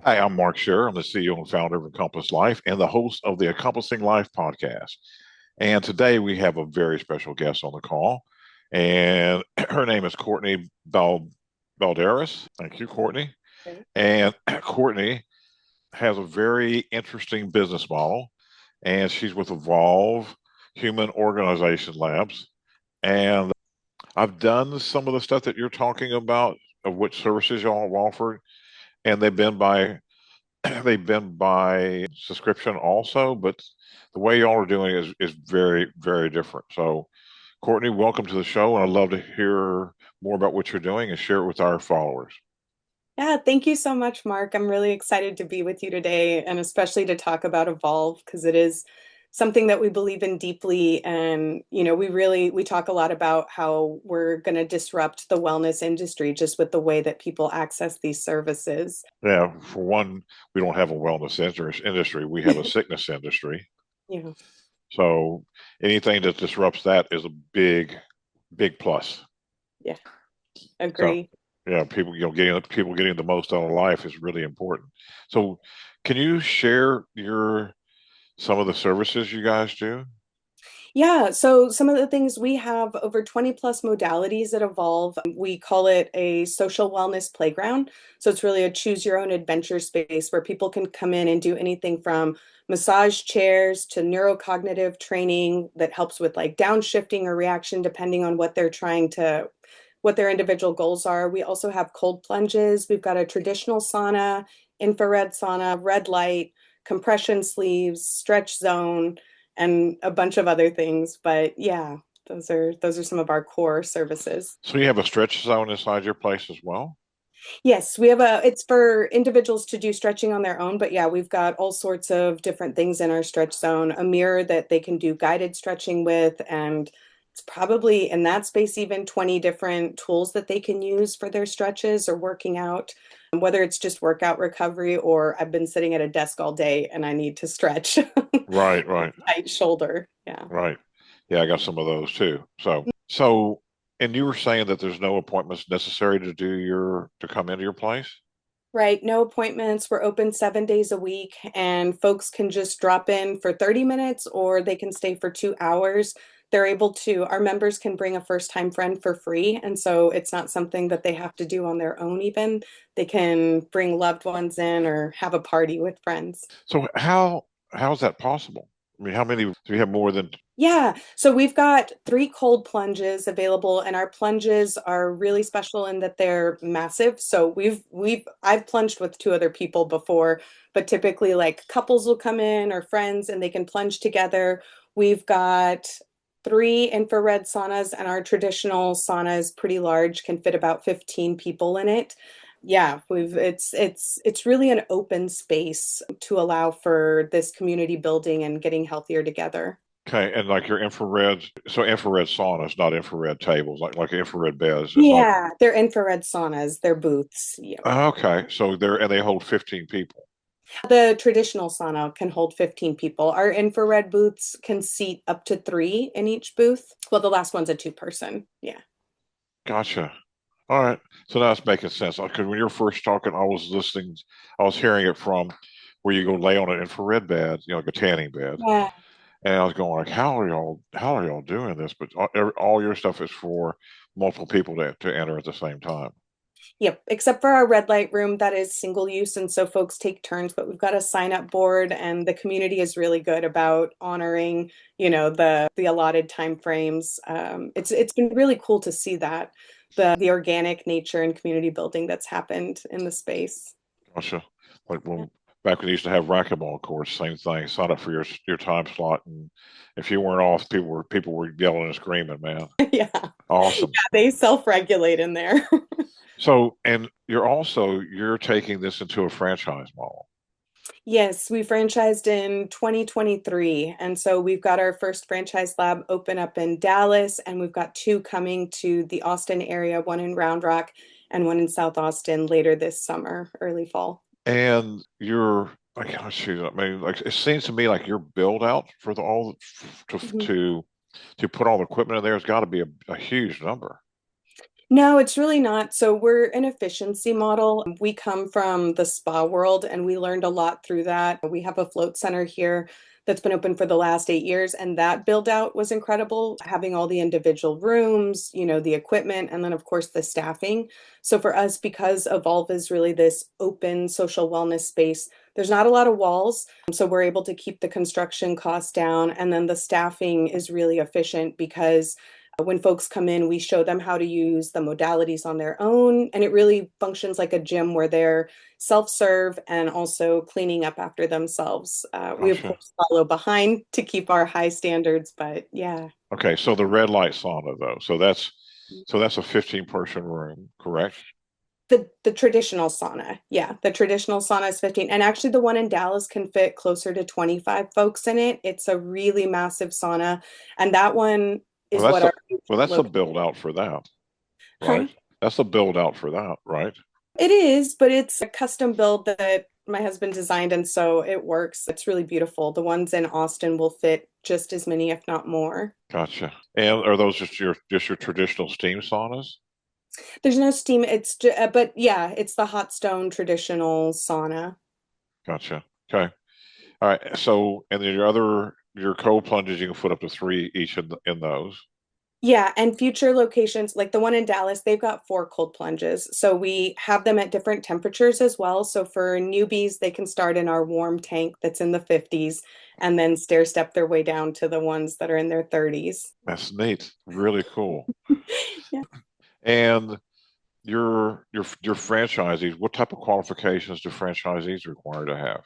Hi, I'm Mark Scherer. I'm the CEO and founder of Encompass Life and the host of the Encompassing Life podcast. And today we have a very special guest on the call, and her name is Courtney Balderas. Thank you, Courtney. Okay. And Courtney has a very interesting business model, and she's with Evolve Human Organization Labs. And I've done some of the stuff that you're talking about, of which services y'all have offered, and they've been by subscription also, but the way y'all are doing it is very, very different. So, Courtney, welcome to the show, and I'd love to hear more about what you're doing and share it with our followers. Yeah, thank you so much, Mark. I'm really excited to be with you today and especially to talk about Evolve because it is something that we believe in deeply. And, we talk a lot about how we're going to disrupt the wellness industry just with the way that people access these services. Yeah, for one, we don't have a wellness industry, we have a sickness industry. Yeah, So anything that disrupts that is a big, big plus. yeah, So agree. yeah, getting the most out of life is really important. So can you share your some of the services you guys do? Yeah, so some of the things we have over 20 plus modalities that evolve. We call it a social wellness playground. So it's really a choose your own adventure space where people can come in and do anything from massage chairs to neurocognitive training that helps with like downshifting or reaction depending on what their individual goals are. We also have cold plunges. We've got a traditional sauna, infrared sauna, red light, compression sleeves, stretch zone and a bunch of other things. But yeah, those are some of our core services. So you have a stretch zone inside your place as well? Yes, it's for individuals to do stretching on their own, but yeah, we've got all sorts of different things in our stretch zone, a mirror that they can do guided stretching with, and it's probably in that space even 20 different tools that they can use for their stretches or working out, whether it's just workout recovery or I've been sitting at a desk all day and I need to stretch Right, right, tight shoulder. Yeah. right. Yeah, I got some of those too. So, and you were saying that there's no appointments necessary to come into your place? Right, no appointments. We're open 7 days a week, and folks can just drop in for 30 minutes or they can stay for 2 hours. Our members can bring a first-time friend for free. And so it's not something that they have to do on their own, even. They can bring loved ones in or have a party with friends. So how is that possible? I mean, how many do you have more than Yeah, so we've got three cold plunges available, and our plunges are really special in that they're massive. So I've plunged with two other people before, but typically like couples will come in or friends and they can plunge together. We've got three infrared saunas, and our traditional sauna is pretty large, can fit about 15 people in it. Yeah, it's really an open space to allow for this community building and getting healthier together. okay, and like your infrared, so infrared saunas, not infrared tables, like infrared beds. It's not Yeah, they're infrared saunas, they're booths. Yeah. okay. So they hold 15 people. The traditional sauna can hold 15 people. Our infrared booths can seat up to three in each booth. Well, the last one's a two-person. Yeah. Gotcha. All right. So now it's making sense. Because when you were first talking, I was hearing it from where you go lay on an infrared bed, like a tanning bed. Yeah. And I was going like, how are y'all doing this? But all your stuff is for multiple people to enter at the same time. Yep. Except for our red light room, that is single use. And so folks take turns, but we've got a sign up board and the community is really good about honoring, the allotted time frames. It's been really cool to see that the organic nature and community building that's happened in the space. Gotcha. Like when back when you used to have racquetball courts, same thing. Sign up for your time slot, and if you weren't off, people were yelling and screaming, man. Yeah. Awesome. Yeah, they self-regulate in there. So, and you're taking this into a franchise model. Yes, we franchised in 2023. And so we've got our first franchise lab open up in Dallas, and we've got two coming to the Austin area, one in Round Rock and one in South Austin later this summer, early fall. And you're like, let's see, I mean, like it seems to me like your build out for the all to Mhm. to to put all the equipment in there has got to be a huge number. No, it's really not. So we're an efficiency model. We come from the spa world and we learned a lot through that. We have a float center here that's been open for the last 8 years, and that build out was incredible, having all the individual rooms, the equipment, and then of course the staffing. So for us, because Evolve is really this open social wellness space, there's not a lot of walls. So we're able to keep the construction costs down. And then the staffing is really efficient because when folks come in, we show them how to use the modalities on their own, and it really functions like a gym where they're self-serve and also cleaning up after themselves. We of Gotcha. course follow behind to keep our high standards, but yeah. Okay, so the red light sauna though, so that's a 15-person room, correct? The traditional sauna, yeah, the traditional sauna is 15, and actually the one in Dallas can fit closer to 25 folks in it. It's a really massive sauna, and that one Well, is what our future that's a location. build out for that, right? Huh? That's a build out for that, right? It is, but it's a custom build that my husband designed, and so it works. It's really beautiful. The ones in Austin will fit just as many, if not more. Gotcha. And are those just your traditional steam saunas? There's no steam. But yeah, it's the hot stone traditional sauna. Gotcha. Okay. All right. So, and then your cold plunges, you can put up to three each in those. Yeah, and future locations, like the one in Dallas, they've got 4 cold plunges. So we have them at different temperatures as well. So for newbies, they can start in our warm tank that's in the 50s and then stair step their way down to the ones that are in their 30s. That's neat. Really cool. Yeah. And your franchisees, what type of qualifications do franchisees require to have?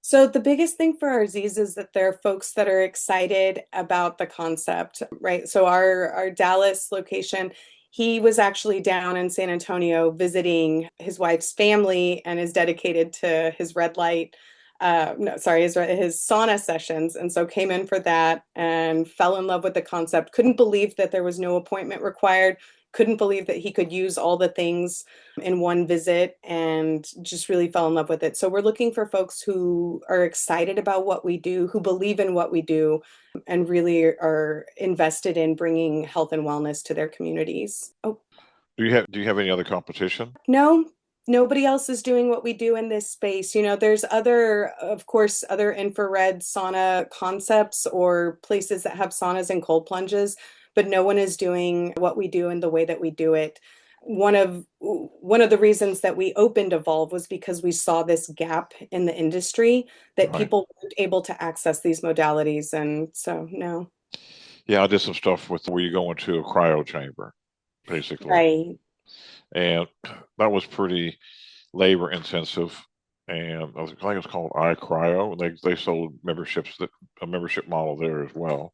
So the biggest thing for our Z's is that there are folks that are excited about the concept, right? So our Dallas location, he was actually down in San Antonio visiting his wife's family and is dedicated to his red light, no, sorry, his sauna sessions. And so came in for that and fell in love with the concept. Couldn't believe that there was no appointment required. Couldn't believe that he could use all the things in one visit and just really fell in love with it. So we're looking for folks who are excited about what we do, who believe in what we do, and really are invested in bringing health and wellness to their communities. Oh, Do you have any other competition? no, nobody else is doing what we do in this space. There's of course, other infrared sauna concepts or places that have saunas and cold plunges, but no one is doing what we do in the way that we do it. One of the reasons that we opened Evolve was because we saw this gap in the industry that Right. people weren't able to access these modalities. And so, no. Yeah, I did some stuff with where you go into a cryo chamber, basically. Right. And that was pretty labor intensive. And I think it was called iCryo. They sold a membership model there as well.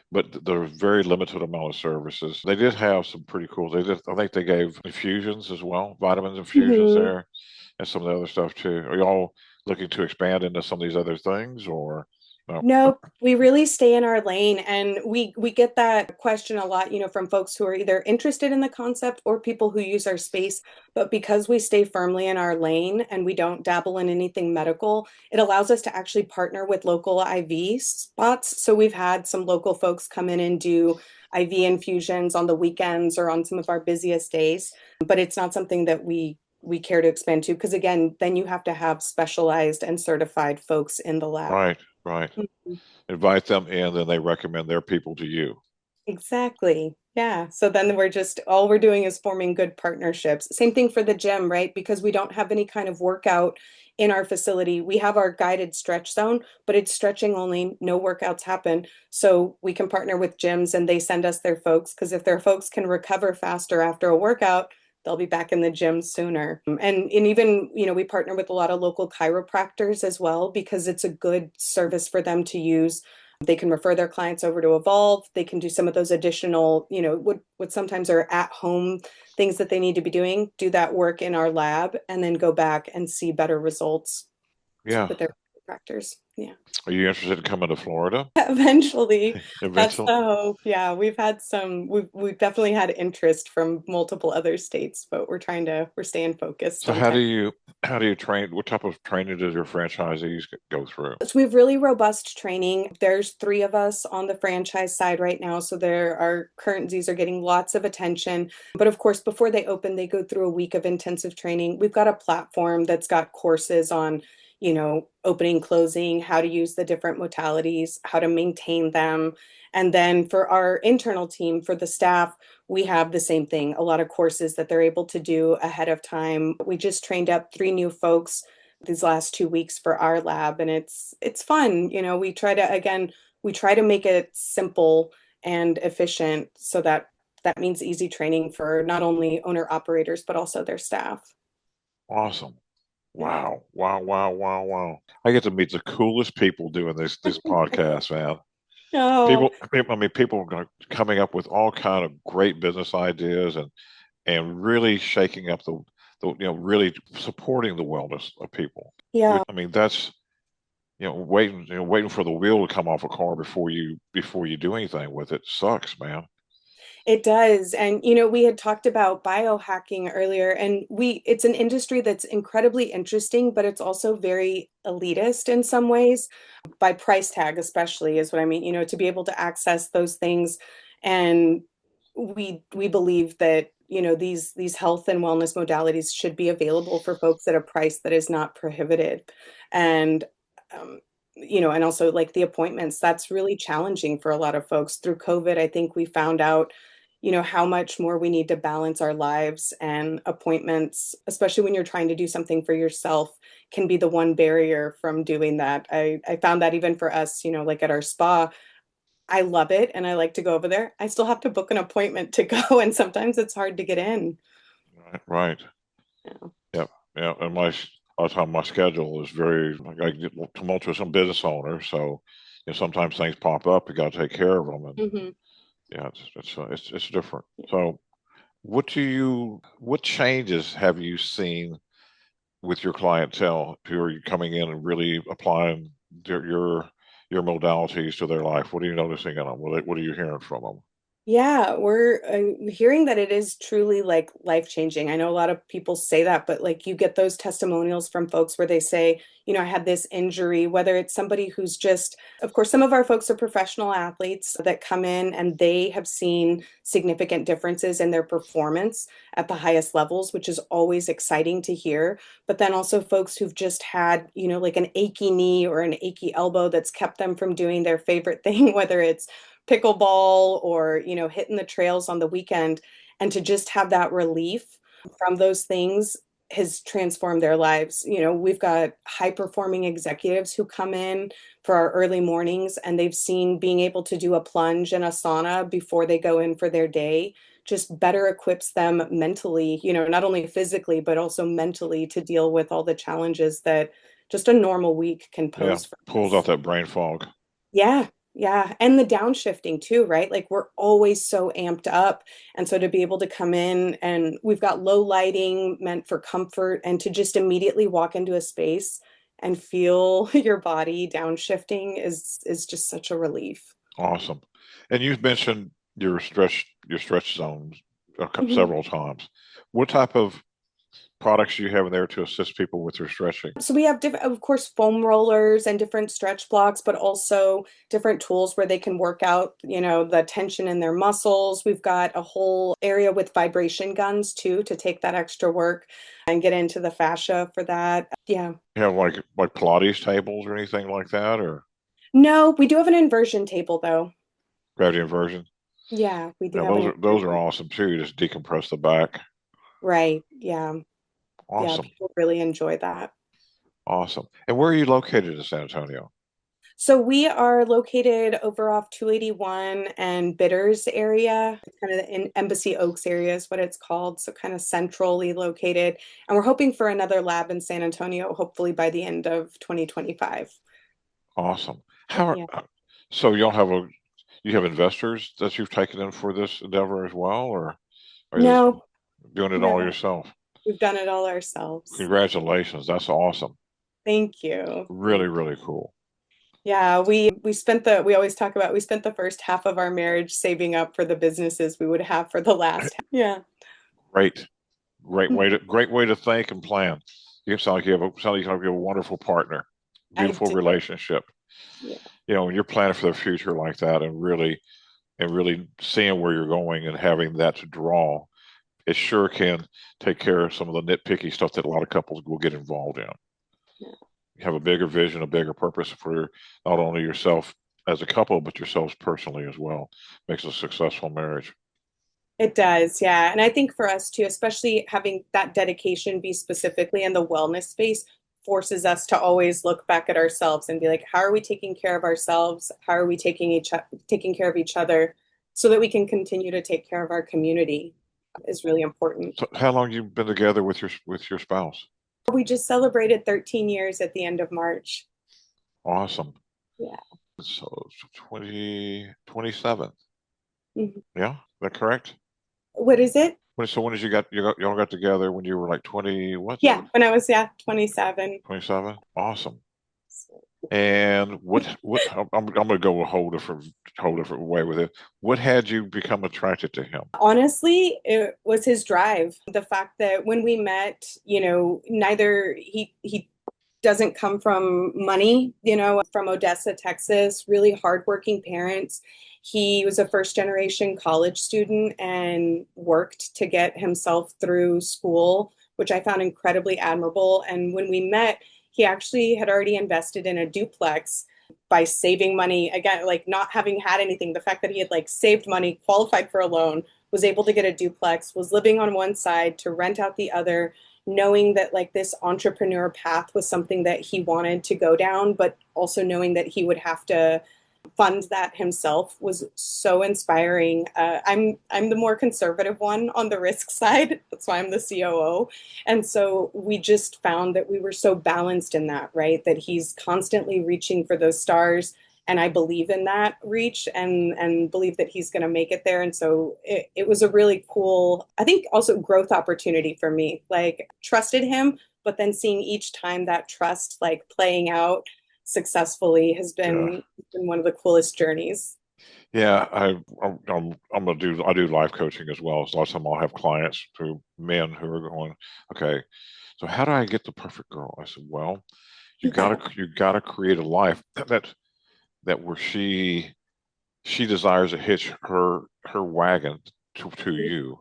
But there was very limited amount of services. They did have some pretty cool. I think they gave infusions as well, vitamins infusions Mhm. there, and some of the other stuff too. Are y'all looking to expand into some of these other things, or no? No, we really stay in our lane, and we get that question a lot, from folks who are either interested in the concept or people who use our space. But because we stay firmly in our lane and we don't dabble in anything medical, it allows us to actually partner with local IV spots. So we've had some local folks come in and do IV infusions on the weekends or on some of our busiest days, but it's not something that we care to expand to because again, then you have to have specialized and certified folks in the lab. Right, right. Mhm. Invite them in, then they recommend their people to you. Exactly. Yeah. So then all we're doing is forming good partnerships. Same thing for the gym, right? Because we don't have any kind of workout in our facility. We have our guided stretch zone, but it's stretching only, no workouts happen. So we can partner with gyms and they send us their folks because if their folks can recover faster after a workout, they'll be back in the gym sooner. And even, we partner with a lot of local chiropractors as well because it's a good service for them to use. They can refer their clients over to Evolve. They can do some of those additional, what sometimes are at home things that they need to be doing, do that work in our lab, and then go back and see better results Yeah, with their chiropractors. Yeah. Are you interested in coming to Florida Eventually, that's eventually? the hope. Yeah, we've definitely had interest from multiple other states, but we're staying focused So on Texas. how do you train? What type of training does your franchisees go through? So we have really robust training. There's three of us on the franchise side right now, so there our currencies are getting lots of attention. But of course, before they open, they go through a week of intensive training. We've got a platform that's got courses on, opening, closing, how to use the different modalities, how to maintain them. And then for our internal team, for the staff, we have the same thing, a lot of courses that they're able to do ahead of time. We just trained up three new folks these last 2 weeks for our lab, and it's fun. We try to make it simple and efficient, so that means easy training for not only owner operators but also their staff. Awesome. Yeah. Wow. Wow. Wow. Wow. Wow. I get to meet the coolest people doing this podcast, man. Oh, I mean, people are coming up with all kind of great business ideas and really shaking up really supporting the wellness of people. yeah. I mean, that's waiting for the wheel to come off a car before you do anything with it sucks, man. It does. And we had talked about biohacking earlier, and it's an industry that's incredibly interesting, but it's also very elitist in some ways, by price tag especially is what I mean, to be able to access those things. And we believe that, these health and wellness modalities should be available for folks at a price that is not prohibited. And um, and also like the appointments, that's really challenging for a lot of folks. Through COVID, I think we found out how much more we need to balance our lives, and appointments, especially when you're trying to do something for yourself, can be the one barrier from doing that. I found that even for us, like at our spa, I love it and I like to go over there. I still have to book an appointment to go, and sometimes it's hard to get in. Right. Right. Yeah. Yep. Yeah. And a lot of time my schedule is very like I get tumultuous. I'm a business owner, so sometimes things pop up. You got to take care of them, and Hmm. yeah, it's different. So, what changes have you seen with your clientele who are coming in and really applying their, your modalities to their life? What are you noticing in them? What are you hearing from them? Yeah, we're hearing that it is truly like life changing. I know a lot of people say that, but like you get those testimonials from folks where they say, I had this injury, whether it's somebody who's just, of course, some of our folks are professional athletes that come in and they have seen significant differences in their performance at the highest levels, which is always exciting to hear. But then also folks who've just had, like an achy knee or an achy elbow that's kept them from doing their favorite thing, whether it's pickleball or hitting the trails on the weekend, and to just have that relief from those things has transformed their lives. We've got high performing executives who come in for our early mornings, and they've seen being able to do a plunge and a sauna before they go in for their day just better equips them mentally, not only physically but also mentally, to deal with all the challenges that just a normal week can Yeah, pose for pulls out us. that brain fog. Yeah, yeah. And the downshifting too, right? Like we're always so amped up. And so to be able to come in, and we've got low lighting meant for comfort, and to just immediately walk into a space and feel your body downshifting is just such a relief. Awesome. And you've mentioned your stretch zones Mhm. several times. What type of products do you have in there to assist people with their stretching? So we have different, of course, foam rollers and different stretch blocks, but also different tools where they can work out, the tension in their muscles. We've got a whole area with vibration guns too, to take that extra work and get into the fascia for that. Yeah. You have like Pilates tables or anything like that, or No, we do have an inversion table though. gravity inversion? Yeah, we do Yeah, have an those are inversion. awesome too. Just decompress the back. Right. Yeah. Yeah. Awesome. People really enjoy that. Awesome. And where are you located in San Antonio? So we are located over off 281 and Bitters area, kind of in Embassy Oaks area is what it's called. So kind of centrally located. And we're hoping for another lab in San Antonio, hopefully by the end of 2025. Awesome. How Yeah. so you have investors that you've taken in for this endeavor as well, or are you just No, doing it all no, yourself? we've done it all ourselves. Congratulations. That's awesome. Thank you. Really, Thank really cool. Yeah, we always talk about we spent the first half of our marriage saving up for the businesses we would have for the last half. Yeah. Great, great way to think and plan. You sound like you have a wonderful partner, I beautiful do. relationship. Yeah. When you're planning for the future like that, and really seeing where you're going and having that to draw, it sure can take care of some of the nitpicky stuff that a lot of couples will get involved in. Yeah. You have a bigger vision, a bigger purpose for not only yourself as a couple, but yourselves personally as well. Makes a successful marriage. It does, yeah. And I think for us too, especially having that dedication be specifically in the wellness space, forces us to always look back at ourselves and be like, how are we taking care of ourselves? How are we taking care of each other so that we can continue to take care of our community is really important. So how long you been together with your spouse? We just celebrated 13 years at the end of March. Awesome. Yeah. So 27. Mhm. Yeah, is that correct? What is it? So when did y'all got together when you were like 20, what? Yeah, when I was, yeah, 27. 27? Awesome. And I'm gonna go a whole different way with it. What had you become attracted to him? Honestly, it was his drive. The fact that when we met, neither he doesn't come from money, from Odessa, Texas, really hardworking parents. He was a first generation college student and worked to get himself through school, which I found incredibly admirable. And when we met, he actually had already invested in a duplex by saving money again, like not having had anything. The fact that he had like saved money, qualified for a loan, was able to get a duplex, was living on one side to rent out the other, knowing that like this entrepreneur path was something that he wanted to go down, but also knowing that he would have to fund that himself was so inspiring. I'm the more conservative one on the risk side. That's why I'm the COO. And so we just found that we were so balanced in that, right? That he's constantly reaching for those stars. And I believe in that reach and believe that he's going to make it there. And so it was a really cool, I think also growth opportunity for me. Like trusted him, but then seeing each time that trust like playing out successfully has Yeah. been one of the coolest journeys. Yeah, I do life coaching as well. So a lot of time I'll have clients men who are going, okay, so how do I get the perfect girl? I said, well, you gotta create a life that where she desires to hitch her wagon to you,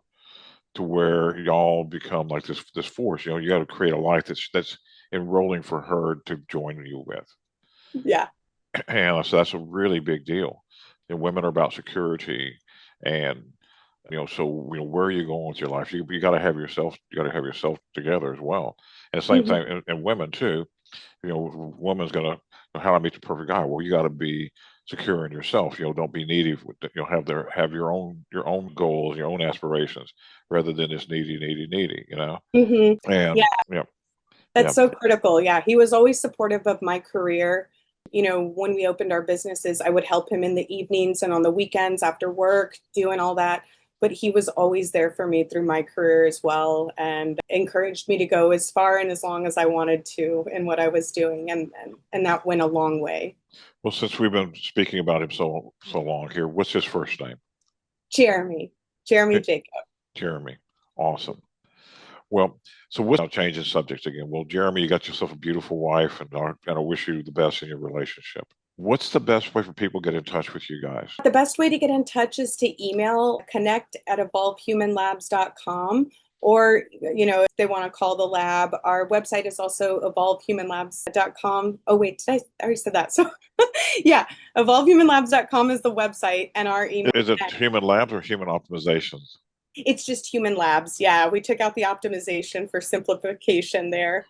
to where y'all become like this force. You got to create a life that's enrolling for her to join you with. Yeah. And so that's a really big deal. Women are about security, and so where are you going with your life? You got to have yourself. You got to have yourself together as well. And the same Mhm. thing, and women too. Woman's gonna how do I meet the perfect guy? Well, you got to be secure in yourself. Don't be needy. Have your own goals, your own aspirations, rather than this needy. Mhm. Yeah, And yeah, that's yeah. so critical. Yeah, he was always supportive of my career. When we opened our businesses, I would help him in the evenings and on the weekends after work, doing all that. But he was always there for me through my career as well and encouraged me to go as far and as long as I wanted to in what I was doing. And that went a long way. Well, since we've been speaking about him so long here, what's his first name? Jeremy, Jeremy J- Jacob. Jeremy. Awesome. Well, so what's now changing subjects again? Well, Jeremy, you got yourself a beautiful wife, and I wish you the best in your relationship. What's the best way for people to get in touch with you guys? The best way to get in touch is to email connect@evolvehumanlabs.com. Or, if they want to call the lab, our website is also evolvehumanlabs.com. Oh, wait, I already said that? So, yeah, evolvehumanlabs.com is the website, and our email. Is it human labs or human optimizations? It's just human labs. Yeah, we took out the optimization for simplification there.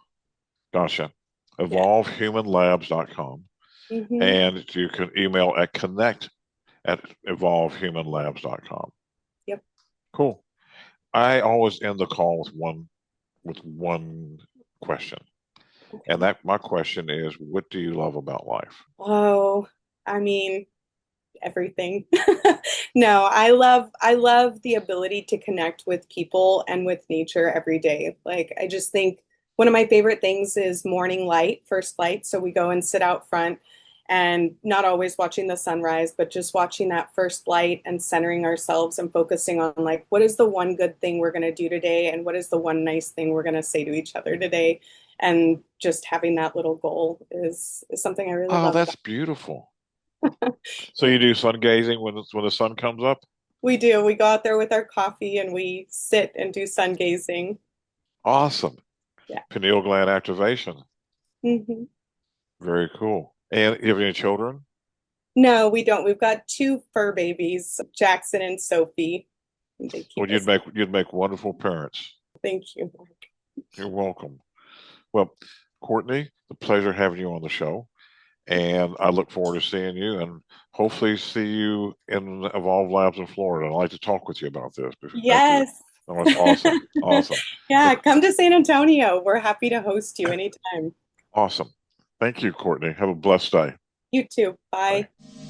Gotcha. Yeah. Evolvehumanlabs.com. Hmm. And you can email at connect evolvehumanlabs.com. Yep. Cool. I always end the call with one question. And Okay. that my question is, what do you love about life? Oh, I mean, everything. No, I love the ability to connect with people and with nature every day. Like I just think one of my favorite things is morning light, first light. So we go and sit out front and not always watching the sunrise, but just watching that first light and centering ourselves and focusing on like, what is the one good thing we're going to do today? And what is the one nice thing we're going to say to each other today? And just having that little goal is something I really Oh, love that's about beautiful. So you do sun gazing when the sun comes up? We do. We go out there with our coffee and we sit and do sun gazing. Awesome. Yeah. Pineal gland activation. Hmm. Very cool. And you have any children? No, we don't. We've got two fur babies, Jackson and Sophie. And they Well, keep us. you'd make wonderful parents. Thank you. You're welcome. Well, Courtney, the pleasure having you on the show. And I look forward to seeing you and hopefully see you in Evolve Labs in Florida. I'd like to talk with you about this after. Yes. Oh, it's awesome. Awesome. Yeah, Well, come to San Antonio. We're happy to host you anytime. awesome. Thank you, Courtney. Have a blessed day. You too. Bye. Bye.